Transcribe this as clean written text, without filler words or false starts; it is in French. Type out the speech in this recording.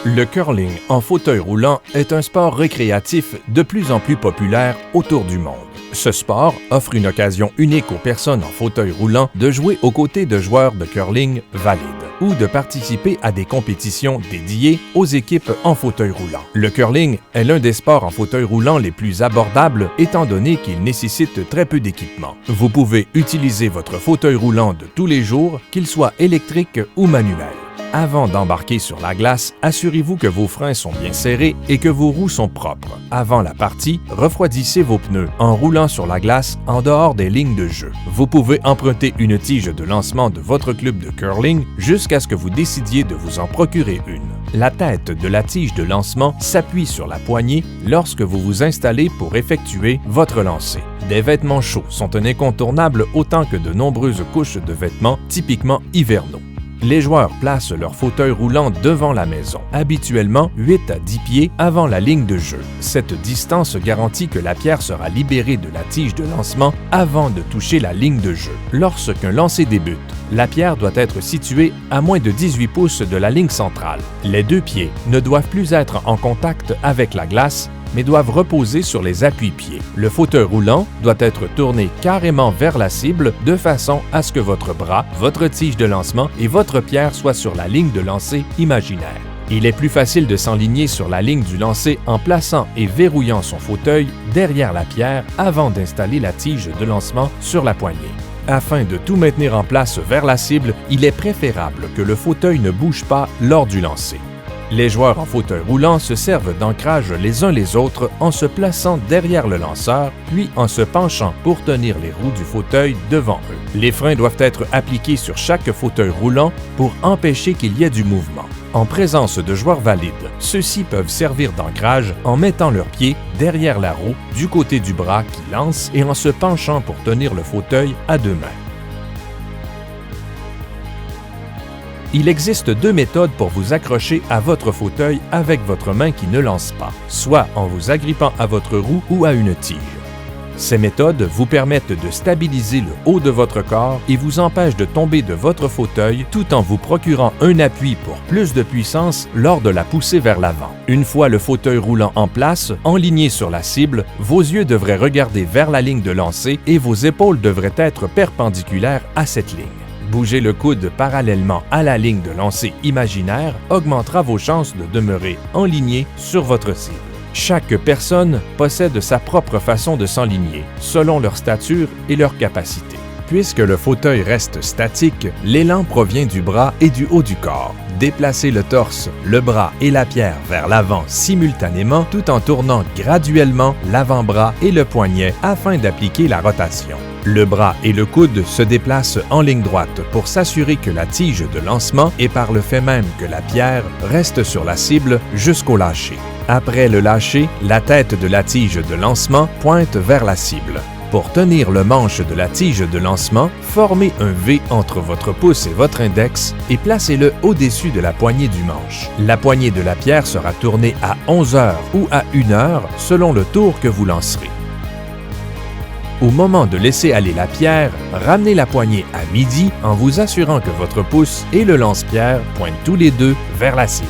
Le curling en fauteuil roulant est un sport récréatif de plus en plus populaire autour du monde. Ce sport offre une occasion unique aux personnes en fauteuil roulant de jouer aux côtés de joueurs de curling valides ou de participer à des compétitions dédiées aux équipes en fauteuil roulant. Le curling est l'un des sports en fauteuil roulant les plus abordables étant donné qu'il nécessite très peu d'équipement. Vous pouvez utiliser votre fauteuil roulant de tous les jours, qu'il soit électrique ou manuel. Avant d'embarquer sur la glace, assurez-vous que vos freins sont bien serrés et que vos roues sont propres. Avant la partie, refroidissez vos pneus en roulant sur la glace en dehors des lignes de jeu. Vous pouvez emprunter une tige de lancement de votre club de curling jusqu'à ce que vous décidiez de vous en procurer une. La tête de la tige de lancement s'appuie sur la poignée lorsque vous vous installez pour effectuer votre lancer. Des vêtements chauds sont un incontournable autant que de nombreuses couches de vêtements typiquement hivernaux. Les joueurs placent leur fauteuil roulant devant la maison, habituellement 8 à 10 pieds avant la ligne de jeu. Cette distance garantit que la pierre sera libérée de la tige de lancement avant de toucher la ligne de jeu. Lorsqu'un lancer débute, la pierre doit être située à moins de 18 pouces de la ligne centrale. Les deux pieds ne doivent plus être en contact avec la glace, mais doivent reposer sur les appuis-pieds. Le fauteuil roulant doit être tourné carrément vers la cible de façon à ce que votre bras, votre tige de lancement et votre pierre soient sur la ligne de lancer imaginaire. Il est plus facile de s'enligner sur la ligne du lancer en plaçant et verrouillant son fauteuil derrière la pierre avant d'installer la tige de lancement sur la poignée. Afin de tout maintenir en place vers la cible, il est préférable que le fauteuil ne bouge pas lors du lancer. Les joueurs en fauteuil roulant se servent d'ancrage les uns les autres en se plaçant derrière le lanceur, puis en se penchant pour tenir les roues du fauteuil devant eux. Les freins doivent être appliqués sur chaque fauteuil roulant pour empêcher qu'il y ait du mouvement. En présence de joueurs valides, ceux-ci peuvent servir d'ancrage en mettant leurs pieds derrière la roue du côté du bras qui lance et en se penchant pour tenir le fauteuil à deux mains. Il existe deux méthodes pour vous accrocher à votre fauteuil avec votre main qui ne lance pas, soit en vous agrippant à votre roue ou à une tige. Ces méthodes vous permettent de stabiliser le haut de votre corps et vous empêchent de tomber de votre fauteuil tout en vous procurant un appui pour plus de puissance lors de la poussée vers l'avant. Une fois le fauteuil roulant en place, enligné sur la cible, vos yeux devraient regarder vers la ligne de lancer et vos épaules devraient être perpendiculaires à cette ligne. Bouger le coude parallèlement à la ligne de lancer imaginaire augmentera vos chances de demeurer enligné sur votre cible. Chaque personne possède sa propre façon de s'enligner, selon leur stature et leur capacité. Puisque le fauteuil reste statique, l'élan provient du bras et du haut du corps. Déplacez le torse, le bras et la pierre vers l'avant simultanément tout en tournant graduellement l'avant-bras et le poignet afin d'appliquer la rotation. Le bras et le coude se déplacent en ligne droite pour s'assurer que la tige de lancement et par le fait même que la pierre reste sur la cible jusqu'au lâcher. Après le lâcher, la tête de la tige de lancement pointe vers la cible. Pour tenir le manche de la tige de lancement, formez un V entre votre pouce et votre index et placez-le au-dessus de la poignée du manche. La poignée de la pierre sera tournée à 11 heures ou à 1 heure selon le tour que vous lancerez. Au moment de laisser aller la pierre, ramenez la poignée à midi en vous assurant que votre pouce et le lance-pierre pointent tous les deux vers la cible.